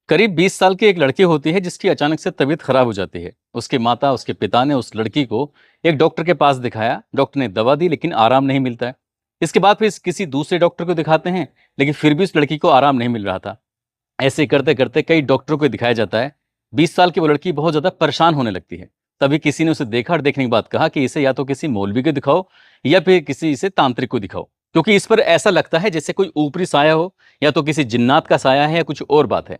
करीब 20 साल की एक लड़की होती है जिसकी अचानक से तबीयत खराब हो जाती है। उसकी माता, उसके पिता ने उस लड़की को एक डॉक्टर के पास दिखाया। डॉक्टर ने दवा दी लेकिन आराम नहीं मिलता है। इसके बाद फिर किसी दूसरे डॉक्टर को दिखाते हैं, लेकिन फिर भी उस लड़की को आराम नहीं मिल रहा था। ऐसे करते करते कई डॉक्टरों को दिखाया जाता है। 20 साल की वो लड़की बहुत ज्यादा परेशान होने लगती है। तभी किसी ने उसे देखा और देखने के बाद कहा कि इसे या तो किसी मौलवी को दिखाओ या फिर किसी इसे तांत्रिक को दिखाओ, क्योंकि इस पर ऐसा लगता है जैसे कोई ऊपरी साया हो, या तो किसी जिन्नात का साया है या कुछ और बात है।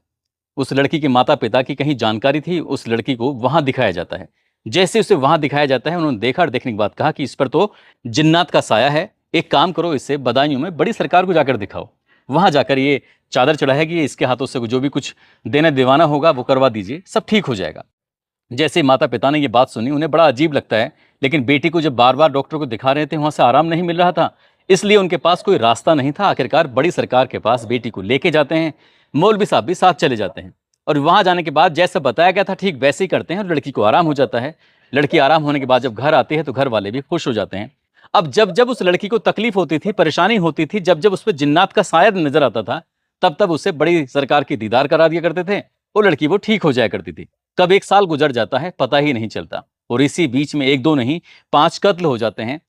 उस लड़की के माता पिता की कहीं जानकारी थी, उस लड़की को वहां दिखाया जाता है। जैसे उसे वहां दिखाया जाता है, उन्होंने देखा और देखने के बाद कहा कि इस पर तो जिन्नात का साया है। एक काम करो, इसे बदायूं में बड़ी सरकार को जाकर दिखाओ। वहां जाकर ये चादर चढ़ाएगी, इसके हाथों से जो भी कुछ देना दीवाना होगा वो करवा दीजिए, सब ठीक हो जाएगा। जैसे माता पिता ने ये बात सुनी, उन्हें बड़ा अजीब लगता है, लेकिन बेटी को जब बार बार डॉक्टर को दिखा रहे थे, वहां से आराम नहीं मिल रहा था, इसलिए उनके पास कोई रास्ता नहीं था। आखिरकार बड़ी सरकार के पास बेटी को लेके जाते हैं। मौलवी साहब भी साथ चले जाते हैं और वहां जाने के बाद जैसा बताया गया था ठीक वैसे ही करते हैं और लड़की को आराम हो जाता है। लड़की आराम होने के बाद जब घर आती है तो घर वाले भी खुश हो जाते हैं। अब जब जब उस लड़की को तकलीफ होती थी, परेशानी होती थी, जब जब उस पर जिन्नात का साया नजर आता था, तब तब उसे बड़ी सरकार की दीदार करा दिया करते थे। वो लड़की वो ठीक हो जाया करती थी। कब एक साल गुजर जाता है पता ही नहीं चलता, और इसी बीच में एक दो नहीं 5 कत्ल हो जाते हैं।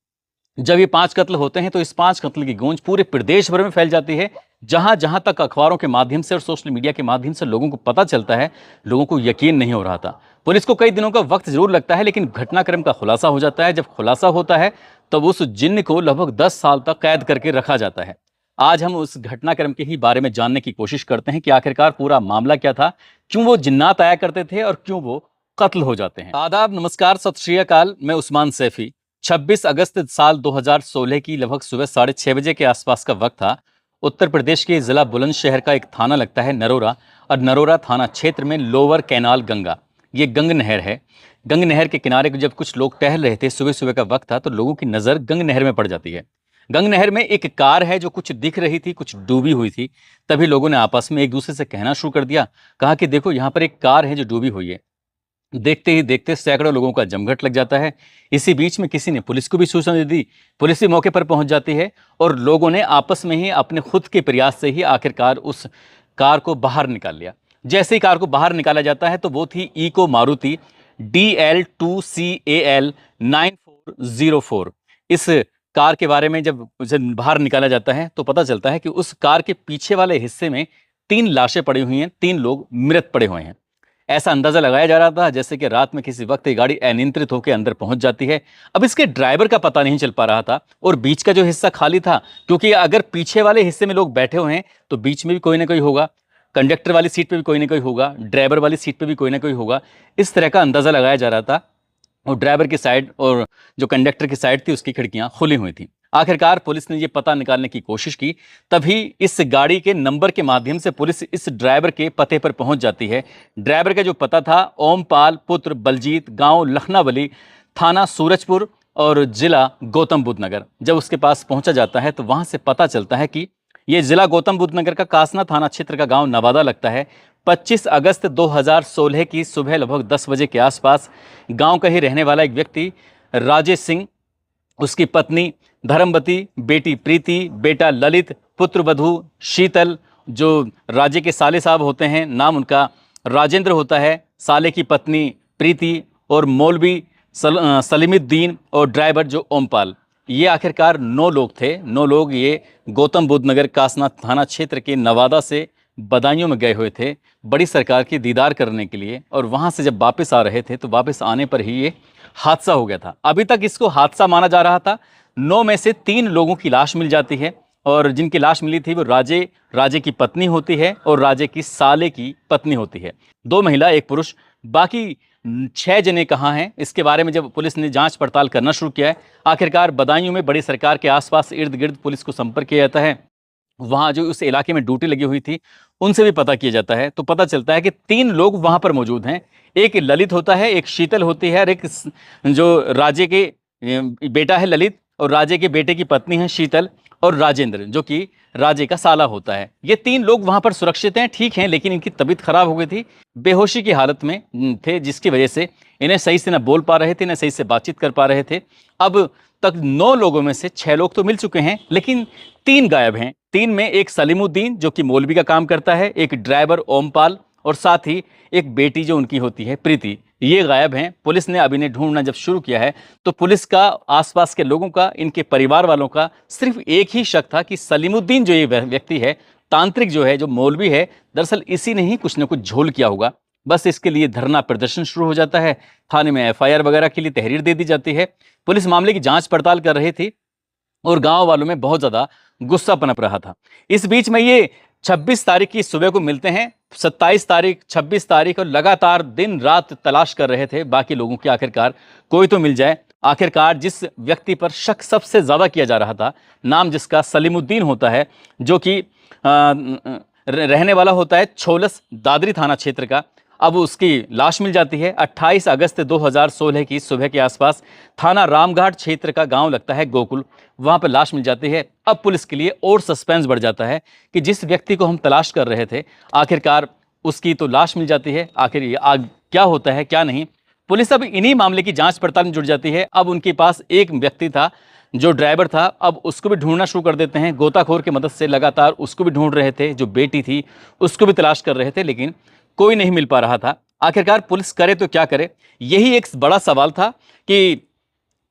जब ये 5 कत्ल होते हैं तो इस 5 कत्ल की गूंज पूरे प्रदेश भर में फैल जाती है। जहां जहां तक अखबारों के माध्यम से और सोशल मीडिया के माध्यम से लोगों को पता चलता है, लोगों को यकीन नहीं हो रहा था। पुलिस को कई दिनों का वक्त जरूर लगता है, लेकिन घटनाक्रम का खुलासा हो जाता है। जब खुलासा होता है तब उस जिन्न को लगभग 10 साल तक कैद करके रखा जाता है। आज हम उस घटनाक्रम के ही बारे में जानने की कोशिश करते हैं कि आखिरकार पूरा मामला क्या था, क्यों वो जिन्नात आया करते थे और क्यों वो कत्ल हो जाते हैं। आदाब, नमस्कार, सत श्री अकाल। मैं उस्मान सैफी। 26 अगस्त साल 2016 की लगभग सुबह 6:30 बजे के आसपास का वक्त था। उत्तर प्रदेश के जिला बुलंदशहर का एक थाना लगता है नरोरा, और नरोरा थाना क्षेत्र में लोअर कैनाल गंगा, ये गंग नहर है। गंग नहर के किनारे जब कुछ लोग टहल रहे थे, सुबह सुबह का वक्त था, तो लोगों की नज़र गंग नहर में पड़ जाती है। गंग नहर में एक कार है जो कुछ दिख रही थी, कुछ डूबी हुई थी। तभी लोगों ने आपस में एक दूसरे से कहना शुरू कर दिया। कहा कि देखो, यहाँ पर एक कार है जो डूबी हुई है। देखते ही देखते सैकड़ों लोगों का जमघट लग जाता है। इसी बीच में किसी ने पुलिस को भी सूचना दे दी। पुलिस भी मौके पर पहुंच जाती है और लोगों ने आपस में ही अपने खुद के प्रयास से ही आखिरकार उस कार को बाहर निकाल लिया। जैसे ही कार को बाहर निकाला जाता है तो वो थी इको मारुति DL2CAL 9404। इस कार के बारे में जब उसे बाहर निकाला जाता है तो पता चलता है कि उस कार के पीछे वाले हिस्से में 3 लाशें पड़ी हुई हैं, 3 लोग मृत पड़े हुए हैं। ऐसा अंदाजा लगाया जा रहा था जैसे कि रात में किसी वक्त ये गाड़ी अनियंत्रित होकर अंदर पहुंच जाती है। अब इसके ड्राइवर का पता नहीं चल पा रहा था और बीच का जो हिस्सा खाली था, क्योंकि अगर पीछे वाले हिस्से में लोग बैठे हुए हैं तो बीच में भी कोई ना कोई होगा, कंडक्टर वाली सीट पे भी कोई ना कोई होगा, ड्राइवर वाली सीट पे भी कोई ना कोई होगा। इस तरह का अंदाजा लगाया जा रहा था। और ड्राइवर की साइड और जो कंडक्टर की साइड थी उसकी खिड़कियां खुली हुई थी। आखिरकार पुलिस ने ये पता निकालने की कोशिश की। तभी इस गाड़ी के नंबर के माध्यम से पुलिस इस ड्राइवर के पते पर पहुंच जाती है। ड्राइवर का जो पता था, ओमपाल पुत्र बलजीत, गांव लखनावली, थाना सूरजपुर और जिला गौतम बुद्ध नगर। जब उसके पास पहुंचा जाता है तो वहां से पता चलता है कि ये जिला गौतम बुद्ध नगर का कासना थाना क्षेत्र का गांव नवादा लगता है। 25 अगस्त 2016 की सुबह लगभग 10 बजे के आसपास गांव का ही रहने वाला एक व्यक्ति राजेश सिंह, उसकी पत्नी धर्मवती, बेटी प्रीति, बेटा ललित, पुत्र वधू शीतल, जो राजे के साले साहब होते हैं, नाम उनका राजेंद्र होता है, साले की पत्नी प्रीति, और मौलवी सलीमुद्दीन, और ड्राइवर जो ओमपाल। ये आखिरकार 9 लोग थे। 9 लोग ये गौतम बुद्ध नगर कासना थाना क्षेत्र के नवादा से बदायूं में गए हुए थे बड़ी सरकार की दीदार करने के लिए, और वहां से जब वापस आ रहे थे तो वापस आने पर ही ये हादसा हो गया था। अभी तक इसको हादसा माना जा रहा था। 9 में से 3 लोगों की लाश मिल जाती है, और जिनकी लाश मिली थी वो राजे की पत्नी होती है और राजे की साले की पत्नी होती है। 2 महिला 1 पुरुष। बाकी 6 जने कहाँ हैं, इसके बारे में जब पुलिस ने जांच पड़ताल करना शुरू किया है, आखिरकार बदायूं में बड़ी सरकार के आसपास इर्द गिर्द पुलिस को संपर्क किया जाता है। वहां जो उस इलाके में ड्यूटी लगी हुई थी उनसे भी पता किया जाता है, तो पता चलता है कि 3 लोग वहां पर मौजूद हैं। एक ललित होता है, एक शीतल होती है, और एक जो राजे के बेटा है ललित, और राजे के बेटे की पत्नी है शीतल, और राजेंद्र जो कि राजे का साला होता है। ये 3 लोग वहां पर सुरक्षित हैं, ठीक हैं, लेकिन इनकी तबीयत खराब हो गई थी, बेहोशी की हालत में थे, जिसकी वजह से इन्हें सही से न बोल पा रहे थे, न सही से बातचीत कर पा रहे थे। अब तक 9 लोगों में से 6 लोग तो मिल चुके हैं, लेकिन 3 गायब हैं। 3 में एक सलीमुद्दीन जो कि मौलवी का काम करता है, एक ड्राइवर ओमपाल, और साथ ही एक बेटी जो उनकी होती है प्रीति, ये गायब हैं। पुलिस ने अब इन्हें ढूंढना जब शुरू किया है तो पुलिस का, आसपास के लोगों का, इनके परिवार वालों का सिर्फ एक ही शक था कि सलीमुद्दीन जो ये व्यक्ति है, तांत्रिक जो है, जो मौलवी है, दरअसल इसी ने ही कुछ न कुछ झोल किया होगा। बस इसके लिए धरना प्रदर्शन शुरू हो जाता है, थाने में एफआईआर वगैरह के लिए तहरीर दे दी जाती है। पुलिस मामले की जांच पड़ताल कर रही थी और गांव वालों में बहुत ज्यादा गुस्सा पनप रहा था। इस बीच में ये 26 तारीख की सुबह को मिलते हैं, 27 तारीख, 26 तारीख, और लगातार दिन रात तलाश कर रहे थे बाकी लोगों की, आखिरकार कोई तो मिल जाए। आखिरकार जिस व्यक्ति पर शक सबसे ज्यादा किया जा रहा था, नाम जिसका सलीमुद्दीन होता है, जो कि रहने वाला होता है छोलस दादरी थाना क्षेत्र का, अब उसकी लाश मिल जाती है 28 अगस्त 2016 की सुबह के आसपास। थाना रामघाट क्षेत्र का गांव लगता है गोकुल, वहां पर लाश मिल जाती है। अब पुलिस के लिए और सस्पेंस बढ़ जाता है कि जिस व्यक्ति को हम तलाश कर रहे थे, आखिरकार उसकी तो लाश मिल जाती है। आखिर ये क्या होता है क्या नहीं, पुलिस अब इन्हीं मामले की जांच पड़ताल में जुट जाती है। अब उनके पास एक व्यक्ति था जो ड्राइवर था, अब उसको भी ढूंढना शुरू कर देते हैं। गोताखोर की मदद से लगातार उसको भी ढूंढ रहे थे, जो बेटी थी उसको भी तलाश कर रहे थे, लेकिन कोई नहीं मिल पा रहा था। आखिरकार पुलिस करे तो क्या करे, यही एक बड़ा सवाल था कि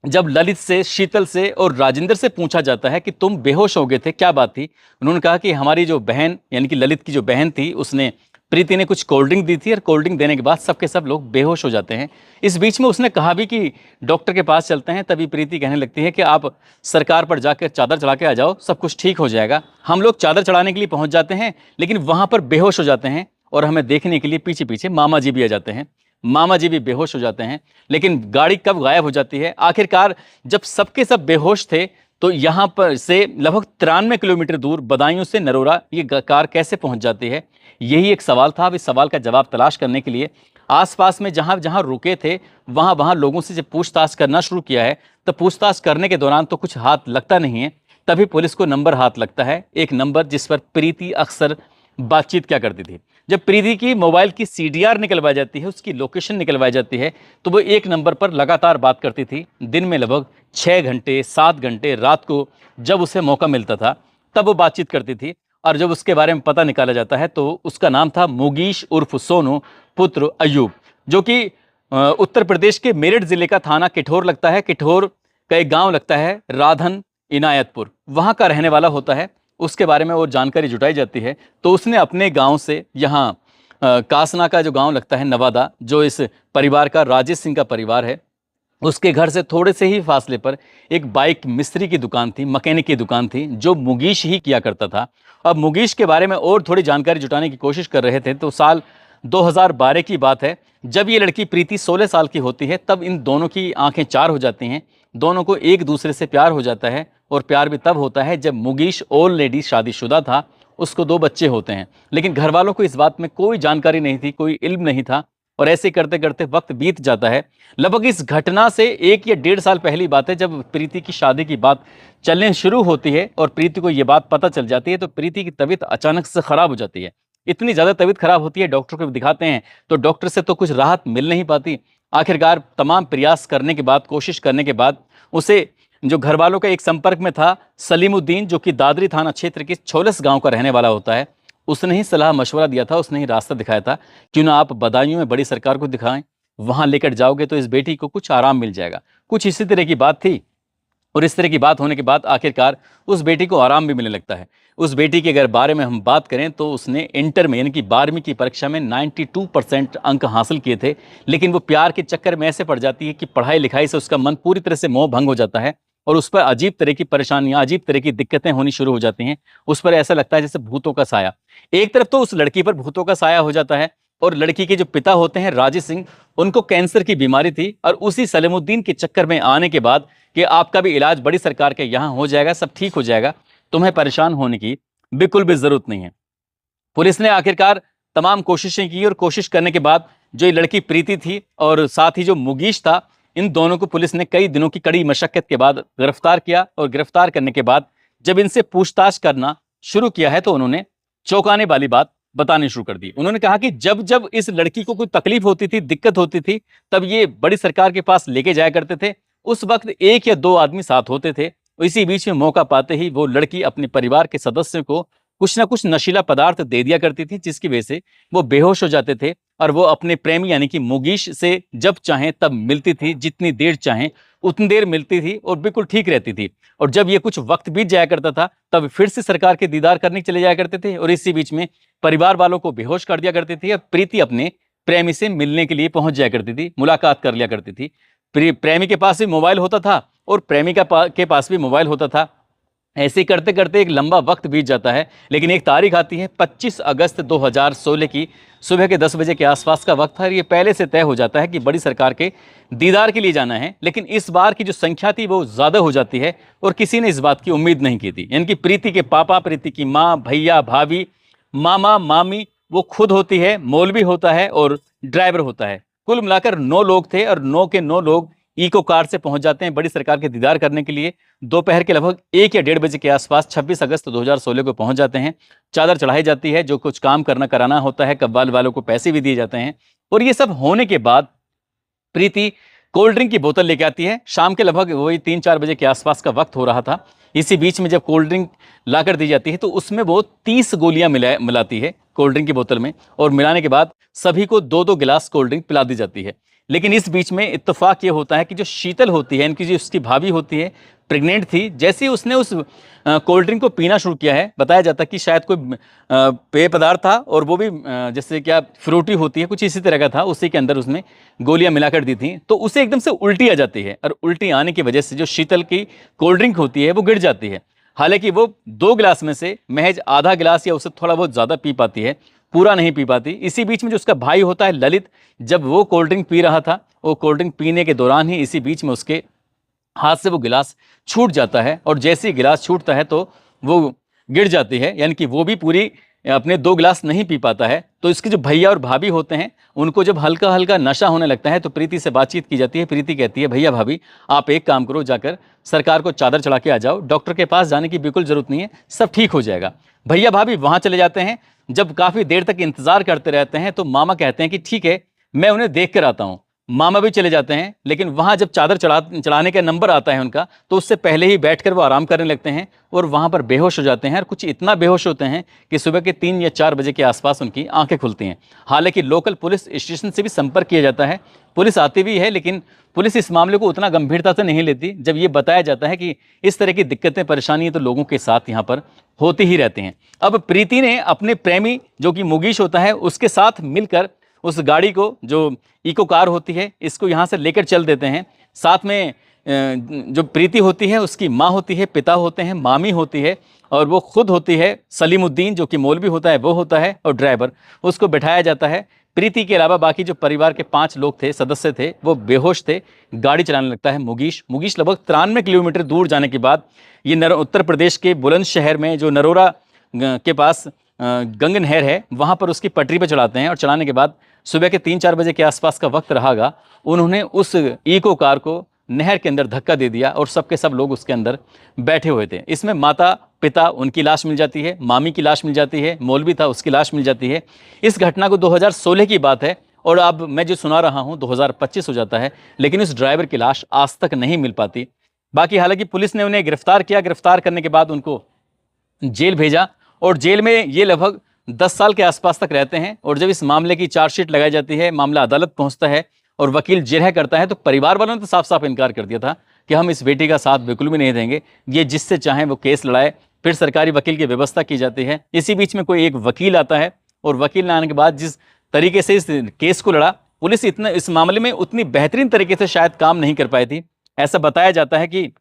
जब ललित से, शीतल से और राजेंद्र से पूछा जाता है कि तुम बेहोश हो गए थे, क्या बात थी, उन्होंने कहा कि हमारी जो बहन, यानी कि ललित की जो बहन थी, उसने, प्रीति ने कुछ कोल्ड ड्रिंक दी थी और कोल्ड ड्रिंक देने के बाद सबके सब लोग बेहोश हो जाते हैं। इस बीच में उसने कहा भी कि डॉक्टर के पास चलते हैं। तभी प्रीति कहने लगती है कि आप सरकार पर जाकर चादर चढ़ा के आ जाओ, सब कुछ ठीक हो जाएगा। हम लोग चादर चढ़ाने के लिए पहुंच जाते हैं, लेकिन वहां पर बेहोश हो जाते हैं और हमें देखने के लिए पीछे पीछे मामा जी भी आ जाते हैं। मामा जी भी बेहोश हो जाते हैं, लेकिन गाड़ी कब गायब हो जाती है। आखिरकार जब सबके सब बेहोश थे तो यहाँ पर से लगभग 93 किलोमीटर दूर बदायूं से नरोरा ये कार कैसे पहुंच जाती है, यही एक सवाल था। अब इस सवाल का जवाब तलाश करने के लिए आसपास में जहां जहां रुके थे वहां लोगों से जब पूछताछ करना शुरू किया है, तो पूछताछ करने के दौरान तो कुछ हाथ लगता नहीं है। तभी पुलिस को नंबर हाथ लगता है, एक नंबर जिस पर प्रीति अक्सर बातचीत क्या करती थी। जब प्रीति की मोबाइल की सीडीआर निकलवाई जाती है, उसकी लोकेशन निकलवाई जाती है, तो वो एक नंबर पर लगातार बात करती थी। दिन में लगभग 6 घंटे, 7 घंटे, रात को जब उसे मौका मिलता था तब वो बातचीत करती थी। और जब उसके बारे में पता निकाला जाता है तो उसका नाम था मुगीश उर्फ सोनू पुत्र अयूब, जो कि उत्तर प्रदेश के मेरठ जिले का थाना किठौर लगता है, किठौर का एक गांव लगता है राधन इनायतपुर, वहां का रहने वाला होता है। उसके बारे में और जानकारी जुटाई जाती है तो उसने अपने गांव से यहाँ कासना का जो गांव लगता है नवादा, जो इस परिवार का, राजेश सिंह का परिवार है, उसके घर से थोड़े से ही फासले पर एक बाइक मिस्त्री की दुकान थी, मैकेनिक की दुकान थी, जो मुगीश ही किया करता था। अब मुगीश के बारे में और थोड़ी जानकारी जुटाने की कोशिश कर रहे थे तो साल 2012 की बात है, जब ये लड़की प्रीति 16 साल की होती है, तब इन दोनों की आंखें चार हो जाती हैं। दोनों को एक दूसरे से प्यार हो जाता है, और प्यार भी तब होता है जब मुगीश ऑलरेडी शादीशुदा था, उसको 2 बच्चे होते हैं, लेकिन घर वालों को इस बात में कोई जानकारी नहीं थी, कोई इल्म नहीं था। और ऐसे करते करते वक्त बीत जाता है। लगभग इस घटना से 1 या 1.5 साल पहली बात है, जब प्रीति की शादी की बात चलने शुरू होती है और प्रीति को ये बात पता चल जाती है, तो प्रीति की तबीयत अचानक से खराब हो जाती है। इतनी ज्यादा तबीयत खराब होती है, डॉक्टर को दिखाते हैं तो डॉक्टर से तो कुछ राहत मिल नहीं पाती। आखिरकार तमाम प्रयास करने के बाद, कोशिश करने के बाद, उसे जो घर वालों का एक संपर्क में था सलीमुद्दीन, जो कि दादरी थाना क्षेत्र के छोलस गांव का रहने वाला होता है, उसने ही सलाह मशवरा दिया था, उसने ही रास्ता दिखाया था, क्यों ना आप बदायूं में बड़ी सरकार को दिखाएं, वहां लेकर जाओगे तो इस बेटी को कुछ आराम मिल जाएगा। कुछ इसी तरह की बात थी। और इस तरह की बात होने के बाद आखिरकार उस बेटी को आराम भी मिलने लगता है। उस बेटी के अगर बारे में हम बात करें तो उसने इंटर में, यानी कि 12वीं की परीक्षा में 92% अंक हासिल किए थे, लेकिन वो प्यार के चक्कर में ऐसे पड़ जाती है कि पढ़ाई लिखाई से उसका मन पूरी तरह से मोह भंग हो जाता है और उस पर अजीब तरह की परेशानियां, अजीब तरह की दिक्कतें होनी शुरू हो जाती हैं। उस पर ऐसा लगता है जैसे भूतों का साया। एक तरफ तो उस लड़की पर भूतों का साया हो जाता है, और लड़की के जो पिता होते हैं राजेश सिंह, उनको कैंसर की बीमारी थी, और उसी सलीमुद्दीन के चक्कर में आने के बाद कि आपका भी इलाज बड़ी सरकार के यहाँ हो जाएगा, सब ठीक हो जाएगा, तुम्हें परेशान होने की बिल्कुल भी जरूरत नहीं है। पुलिस ने आखिरकार तमाम कोशिशें की, और कोशिश करने के बाद जो ये लड़की प्रीति थी और साथ ही जो मुगीश था, इन दोनों को पुलिस ने कई दिनों की कड़ी मशक्कत के बाद गिरफ्तार किया। और गिरफ्तार करने के बाद जब इनसे पूछताछ करना शुरू किया है तो उन्होंने चौंकाने वाली बात बतानी शुरू कर दी। उन्होंने कहा कि जब जब इस लड़की को कोई तकलीफ होती थी, दिक्कत होती थी, तब ये बड़ी सरकार के पास लेके जाया करते थे। उस वक्त 1 या 2 आदमी साथ होते थे। इसी बीच में मौका पाते ही वो लड़की अपने परिवार के सदस्यों को कुछ ना कुछ नशीला पदार्थ दे दिया करती थी, जिसकी वजह से वो बेहोश हो जाते थे और वो अपने प्रेमी यानी कि मुगीश से जब चाहें तब मिलती थी, जितनी देर चाहें उतनी देर मिलती थी और बिल्कुल ठीक रहती थी। और जब ये कुछ वक्त बीत जाया करता था तब फिर से सरकार के दीदार करने चले जाया करते थे और इसी बीच में परिवार वालों को बेहोश कर दिया करती थी। अब प्रीति अपने प्रेमी से मिलने के लिए पहुंच जाया करती थी, मुलाकात कर लिया करती थी। प्रेमी के पास भी मोबाइल होता था और प्रेमिका के पास भी मोबाइल होता था। ऐसे करते करते एक लंबा वक्त बीत जाता है, लेकिन एक तारीख आती है 25 अगस्त 2016 की सुबह के 10 बजे के आसपास का वक्त था। ये पहले से तय हो जाता है कि बड़ी सरकार के दीदार के लिए जाना है, लेकिन इस बार की जो संख्या थी वो ज़्यादा हो जाती है और किसी ने इस बात की उम्मीद नहीं की थी। यानी कि प्रीति के पापा, प्रीति की माँ, भैया, भाभी, मामा, मामी, वो खुद होती है, मौलवी होता है और ड्राइवर होता है। कुल मिलाकर 9 लोग थे और 9 के 9 लोग इको कार से पहुंच जाते हैं बड़ी सरकार के दीदार करने के लिए। दोपहर के लगभग 1 या 1:30 बजे के आसपास 26 अगस्त 2016 को पहुंच जाते हैं। चादर चढ़ाई जाती है, जो कुछ काम करना कराना होता है, कव्वाल वालों को पैसे भी दिए जाते हैं। और ये सब होने के बाद प्रीति कोल्ड ड्रिंक की बोतल लेके आती है। शाम के लगभग वही 3-4 बजे के आसपास का वक्त हो रहा था। इसी बीच में जब कोल्ड ड्रिंक लाकर दी जाती है तो उसमें वो 30 गोलियां मिलाती है कोल्ड ड्रिंक की बोतल में और मिलाने के बाद सभी को 2-2 गिलास कोल्ड ड्रिंक पिला दी जाती है। लेकिन इस बीच में इत्तेफाक ये होता है कि जो शीतल होती है, इनकी जो उसकी भाभी होती है, प्रेग्नेंट थी। जैसे ही उसने उस कोल्ड ड्रिंक को पीना शुरू किया है, बताया जाता है कि शायद कोई पेय पदार्थ था और वो भी जैसे क्या फ्रूटी होती है, कुछ इसी तरह का था, उसी के अंदर उसने गोलियां मिलाकर दी थी। तो उसे एकदम से उल्टी आ जाती है और उल्टी आने की वजह से जो शीतल की कोल्ड ड्रिंक होती है वो गिर जाती है। हालांकि वो 2 गिलास में से महज आधा गिलास या उससे थोड़ा बहुत ज़्यादा पी पाती है, पूरा नहीं पी पाती। इसी बीच में जो उसका भाई होता है ललित, जब वो कोल्ड ड्रिंक पी रहा था, वो कोल्ड ड्रिंक पीने के दौरान ही इसी बीच में उसके हाथ से वो गिलास छूट जाता है और जैसे ही गिलास छूटता है तो वो गिर जाती है। यानी कि वो भी पूरी अपने 2 गिलास नहीं पी पाता है। तो इसके जो भैया और भाभी होते हैं उनको जब हल्का हल्का नशा होने लगता है तो प्रीति से बातचीत की जाती है। प्रीति कहती है, भैया भाभी आप एक काम करो, जाकर सरकार को चादर चढ़ा के आ जाओ, डॉक्टर के पास जाने की बिल्कुल जरूरत नहीं है, सब ठीक हो जाएगा। भैया भाभी वहां चले जाते हैं। जब काफी देर तक इंतजार करते रहते हैं तो मामा कहते हैं कि ठीक है, मैं उन्हें देख कर आता हूं। मामा भी चले जाते हैं, लेकिन वहां जब चादर चढ़ाने का नंबर आता है उनका तो उससे पहले ही बैठकर वो आराम करने लगते हैं और वहां पर बेहोश हो जाते हैं। और कुछ इतना बेहोश होते हैं कि सुबह के 3 या 4 बजे के आसपास उनकी आंखें खुलती हैं। हालांकि लोकल पुलिस स्टेशन से भी संपर्क किया जाता है, पुलिस आती भी है, लेकिन पुलिस इस मामले को उतना गंभीरता से नहीं लेती जब ये बताया जाता है कि इस तरह की दिक्कतें, परेशानियां तो लोगों के साथ यहाँ पर होती ही रहती हैं। अब प्रीति ने अपने प्रेमी जो कि मुगीश होता है उसके साथ मिलकर उस गाड़ी को, जो इको कार होती है, इसको यहाँ से लेकर चल देते हैं। साथ में जो प्रीति होती है उसकी माँ होती है, पिता होते हैं, मामी होती है और वो खुद होती है सलीमुद्दीन जो कि मौलवी होता है, वो होता है और ड्राइवर, उसको बैठाया जाता है। प्रीति के अलावा बाकी जो परिवार के 5 लोग थे, सदस्य थे, वो बेहोश थे। गाड़ी चलाने लगता है मुगीश लगभग 93 किलोमीटर दूर जाने के बाद ये उत्तर प्रदेश के बुलंदशहर में जो नरोरा के पास गंग नहर है, वहाँ पर उसकी पटरी पर चढ़ाते हैं। और चलाने के बाद सुबह के 3-4 बजे के आसपास का वक्त रहागा, उन्होंने उस इको कार को नहर के अंदर धक्का दे दिया और सबके सब लोग उसके अंदर बैठे हुए थे। इसमें माता, पिता, उनकी लाश मिल जाती है, मामी की लाश मिल जाती है, मौलवी था उसकी लाश मिल जाती है। इस घटना को 2016 की बात है और अब मैं जो सुना रहा हूँ 2025 हो जाता है, लेकिन उस ड्राइवर की लाश आज तक नहीं मिल पाती। बाकी हालांकि पुलिस ने उन्हें गिरफ्तार किया, गिरफ्तार करने के बाद उनको जेल भेजा और जेल में ये लगभग 10 साल के आसपास तक रहते हैं। और जब इस मामले की चार्जशीट लगाई जाती है, मामला अदालत पहुंचता है और वकील जिरह करता है, तो परिवार वालों ने तो साफ साफ इनकार कर दिया था कि हम इस बेटी का साथ बिल्कुल भी नहीं देंगे, ये जिससे चाहें वो केस लड़ाए। फिर सरकारी वकील की व्यवस्था की जाती है। इसी बीच में कोई एक वकील आता है और वकील ने आने के बाद जिस तरीके से इस केस को लड़ा, पुलिस इस मामले में उतनी बेहतरीन तरीके से शायद काम नहीं कर पाई थी। ऐसा बताया जाता है कि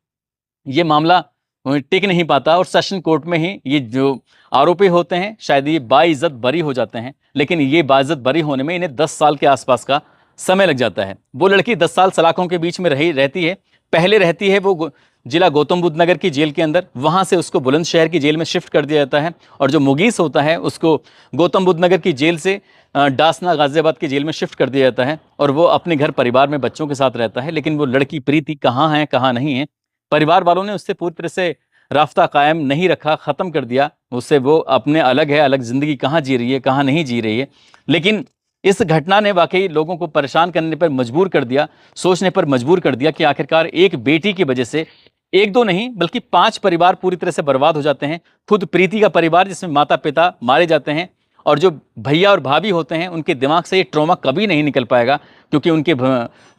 ये मामला टिक नहीं पाता और सेशन कोर्ट में ही ये जो आरोपी होते हैं शायद ये बाइज्जत बरी हो जाते हैं, लेकिन ये बाइज्जत बरी होने में इन्हें 10 साल के आसपास का समय लग जाता है। वो लड़की 10 साल सलाखों के बीच में रहती है। पहले रहती है वो जिला गौतम बुद्ध नगर की जेल के अंदर, वहाँ से उसको बुलंदशहर की जेल में शिफ्ट कर दिया जाता है। और जो मुगीस होता है उसको गौतम बुद्ध नगर की जेल से डासना गाजियाबाद की जेल में शिफ्ट कर दिया जाता है और वो अपने घर परिवार में बच्चों के साथ रहता है। लेकिन वो लड़की प्रीति कहाँ है कहाँ नहीं है, परिवार वालों ने उससे पूरी तरह से राफ्ता कायम नहीं रखा, ख़त्म कर दिया उससे। वो अपने अलग है, अलग ज़िंदगी कहाँ जी रही है कहाँ नहीं जी रही है। लेकिन इस घटना ने वाकई लोगों को परेशान करने पर मजबूर कर दिया, सोचने पर मजबूर कर दिया कि आखिरकार एक बेटी की वजह से एक दो नहीं बल्कि 5 परिवार पूरी तरह से बर्बाद हो जाते हैं। खुद प्रीति का परिवार जिसमें माता पिता मारे जाते हैं, और जो भैया और भाभी होते हैं उनके दिमाग से ये ट्रॉमा कभी नहीं निकल पाएगा, क्योंकि उनके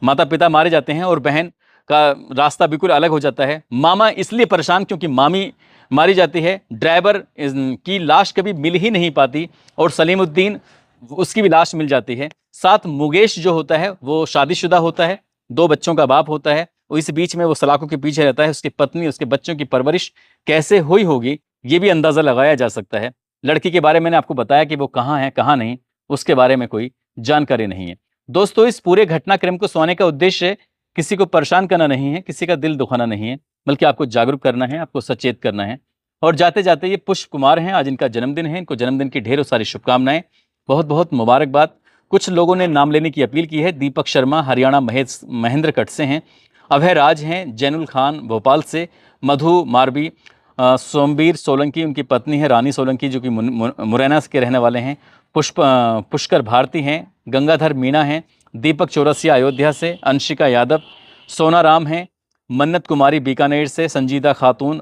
माता पिता मारे जाते हैं और बहन का रास्ता बिल्कुल अलग हो जाता है। मामा इसलिए परेशान क्योंकि मामी मारी जाती है। ड्राइवर की लाश कभी मिल ही नहीं पाती, और सलीमुद्दीन उसकी भी लाश मिल जाती है। साथ मुकेश जो होता है वो शादीशुदा होता है, 2 बच्चों का बाप होता है। इस बीच में वो सलाखों के पीछे रहता है। उसकी पत्नी, उसके बच्चों की परवरिश कैसे हुई होगी ये भी अंदाज़ा लगाया जा सकता है। लड़की के बारे में मैंने आपको बताया कि वो कहाँ है कहाँ नहीं, उसके बारे में कोई जानकारी नहीं है। दोस्तों, इस पूरे घटनाक्रम को सुनाने का उद्देश्य किसी को परेशान करना नहीं है, किसी का दिल दुखाना नहीं है, बल्कि आपको जागरूक करना है, आपको सचेत करना है। और जाते जाते ये पुष्प कुमार हैं, आज इनका जन्मदिन है। इनको जन्मदिन की ढेरों सारी शुभकामनाएं, बहुत बहुत मुबारकबाद। कुछ लोगों ने नाम लेने की अपील की है। दीपक शर्मा हरियाणा महेंद्रगढ़ से हैं, अभय राज हैं जैनुल खान भोपाल से, मधु मारबी, सोमवीर सोलंकी उनकी पत्नी है रानी सोलंकी जो कि मुरैना के रहने वाले हैं, पुष्कर भारती हैं, गंगाधर मीणा हैं, दीपक चौरसिया अयोध्या से, अंशिका यादव, सोना राम हैं, मन्नत कुमारी बीकानेर से, संजीदा खातून,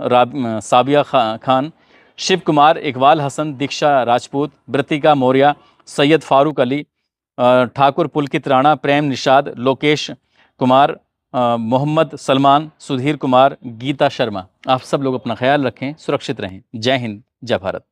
साबिया खान, शिव कुमार, इकबाल हसन, दीक्षा राजपूत, ब्रतिका मौर्य, सैयद फारूक अली, ठाकुर पुलकित राणा, प्रेम निषाद, लोकेश कुमार, मोहम्मद सलमान, सुधीर कुमार, गीता शर्मा। आप सब लोग अपना ख्याल रखें, सुरक्षित रहें। जय हिंद, जय भारत।